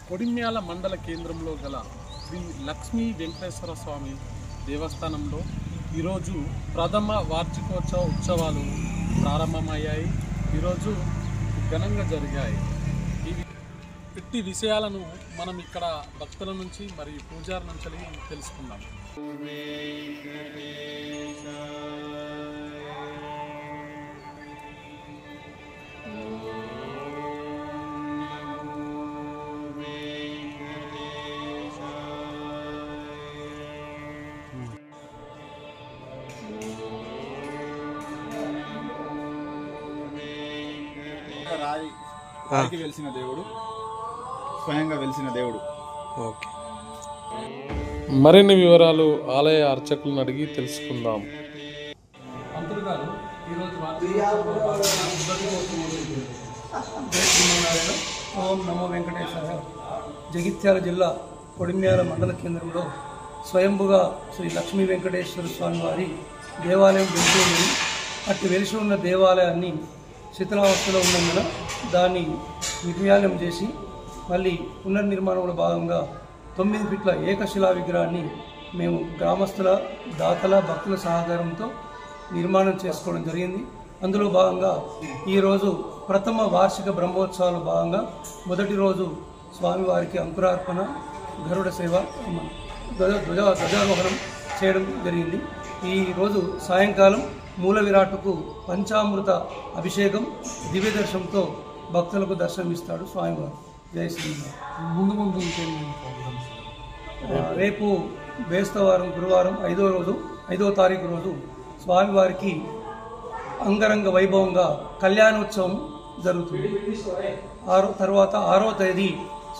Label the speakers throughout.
Speaker 1: కొడిమ్యాల మండల కేంద్రంలో గల శ్రీ లక్ష్మీ వెంకటేశ్వర స్వామి దేవస్థానంలో ఈరోజు ప్రథమ వార్షికోత్సవ ఉత్సవాలు ప్రారంభమయ్యాయి. ఈరోజు ఘనంగా జరిగాయి. ఇట్టి విషయాలను మనం ఇక్కడ భక్తుల నుంచి మరియు పూజారి నుంచి తెలుసుకుందాం.
Speaker 2: రాయికి వెలిసిన దేవుడు, స్వయంగా వెలిసిన దేవుడు.
Speaker 1: ఓకే, మరిన్ని వివరాలు ఆలయ అర్చకులను అడిగి తెలుసుకుందాం. పంతులు గారు, ఈరోజు
Speaker 3: ఓం నమో వెంకటేశ్వర. జగిత్యాల జిల్లా కొడిమ్యాల మండల కేంద్రంలో స్వయంభుగా శ్రీ లక్ష్మీ వెంకటేశ్వర స్వామి వారి దేవాలయం వెలిసి ఉన్నది. అట్టి వెలిసి ఉన్న దేవాలయాన్ని శిథిలావస్థలో ఉన్నందున దాన్ని నిర్మాణం చేసి మళ్ళీ పునర్నిర్మాణంలో భాగంగా 9 ఫీట్ల ఏకశిలా విగ్రహాన్ని మేము గ్రామస్తుల, దాతల, భక్తుల సహకారంతో నిర్మాణం చేసుకోవడం జరిగింది. అందులో భాగంగా ఈరోజు ప్రథమ వార్షిక బ్రహ్మోత్సవాల భాగంగా మొదటి రోజు స్వామివారికి అంకురార్పణ, గరుడ సేవ, ధ్వజారోహణం చేయడం జరిగింది. ఈరోజు సాయంకాలం మూల విరాట్టుకు పంచామృత అభిషేకం, దివ్య దర్శనంతో భక్తులకు దర్శనమిస్తాడు స్వామివారు. జై శ్రీరామ్.
Speaker 1: ముందు
Speaker 3: రేపు బేస్తవారం గురువారం 5వ తారీఖు రోజు స్వామివారికి అంగరంగ వైభవంగా కళ్యాణోత్సవం జరుగుతుంది. తర్వాత 6వ తేదీ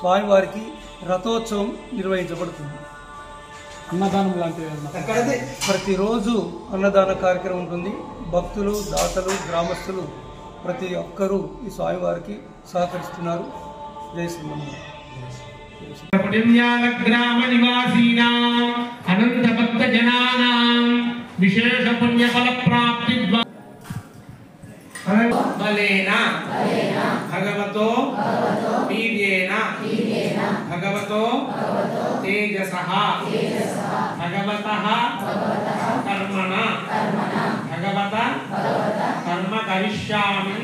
Speaker 3: స్వామివారికి రథోత్సవం నిర్వహించబడుతుంది.
Speaker 1: అన్నదానం లాంటివి
Speaker 3: ప్రతిరోజు అన్నదాన కార్యక్రమం ఉంటుంది. భక్తులు, దాతలు, గ్రామస్తులు ప్రతి ఒక్కరూ ఈ స్వామివారికి సహకరిస్తున్నారు. జై శ్రీరామ్.
Speaker 4: కొడిమ్యాల గ్రామ నివాసీనాం అనంత భక్త జనానాం విశేష పుణ్య ఫల ప్రాప్తి బలేన భగవతో వీర్యేన భగవతో తేజసః భగవతః కర్మణ భగవత కర్మ కరిష్యామి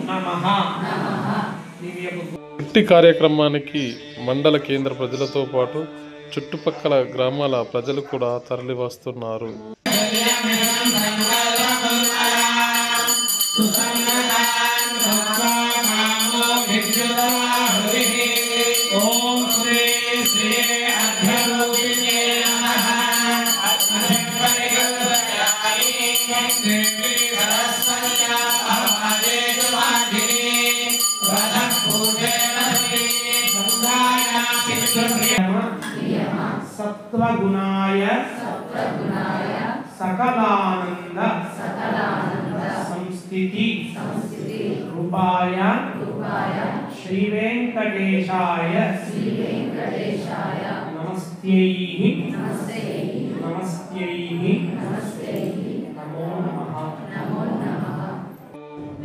Speaker 4: నమః.
Speaker 1: ఇట్టి కార్యక్రమానికి మండల కేంద్ర ప్రజలతో పాటు చుట్టుపక్కల గ్రామాల ప్రజలు కూడా తరలి వస్తున్నారు.
Speaker 4: సత్వగుణాయ సకలానంద సంస్థితి రూపాయ శ్రీ వెంకటేశాయ నమస్తేః నమో నమః.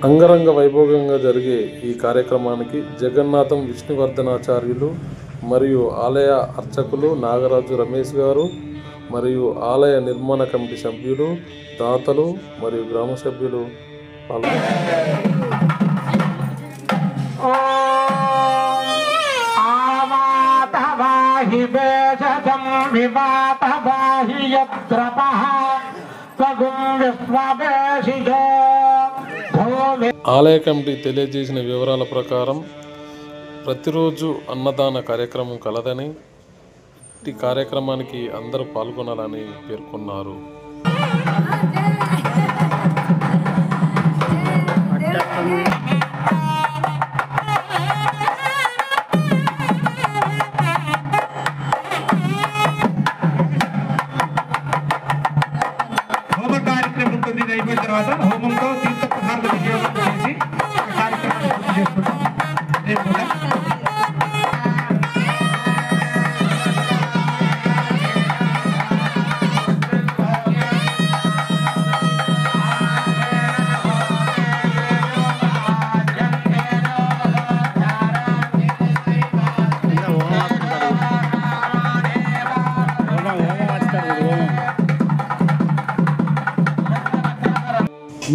Speaker 1: అంగరంగ వైభోగంగా జరిగే ఈ కార్యక్రమానికి జగన్నాథం విష్ణువర్ధనాచార్యులు మరియు ఆలయ అర్చకులు నాగరాజు రమేష్ గారు మరియు ఆలయ నిర్మాణ కమిటీ సభ్యులు, దాతలు మరియు గ్రామ సభ్యులు ఆలయ కమిటీ తెలియజేసిన వివరాల ప్రకారం ప్రతిరోజు అన్నదాన కార్యక్రమం కలదని, ఈ కార్యక్రమానికి అందరూ పాల్గొనాలని పేర్కొన్నారు.
Speaker 4: హోమ కార్యక్రమం ఉంటుంది. అయిపోయిన తర్వాత హోమంతో తీర్థప్రసాద వినియోగం చేసి కార్యక్రమాన్ని పూర్తి చేసుకుంటాం.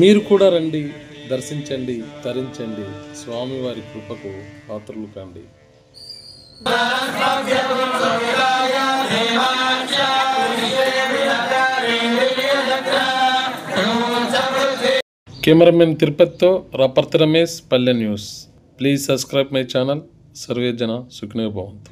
Speaker 1: మీరు కూడా రండి, దర్శించండి, తరించండి, స్వామివారి కృపకు పాత్రలు కండి. కెమెరామెన్ తిరుపతితో రాపర్తి రమేష్, పల్లె news. Please subscribe my channel. Survey జన సుఖినో భవంతు.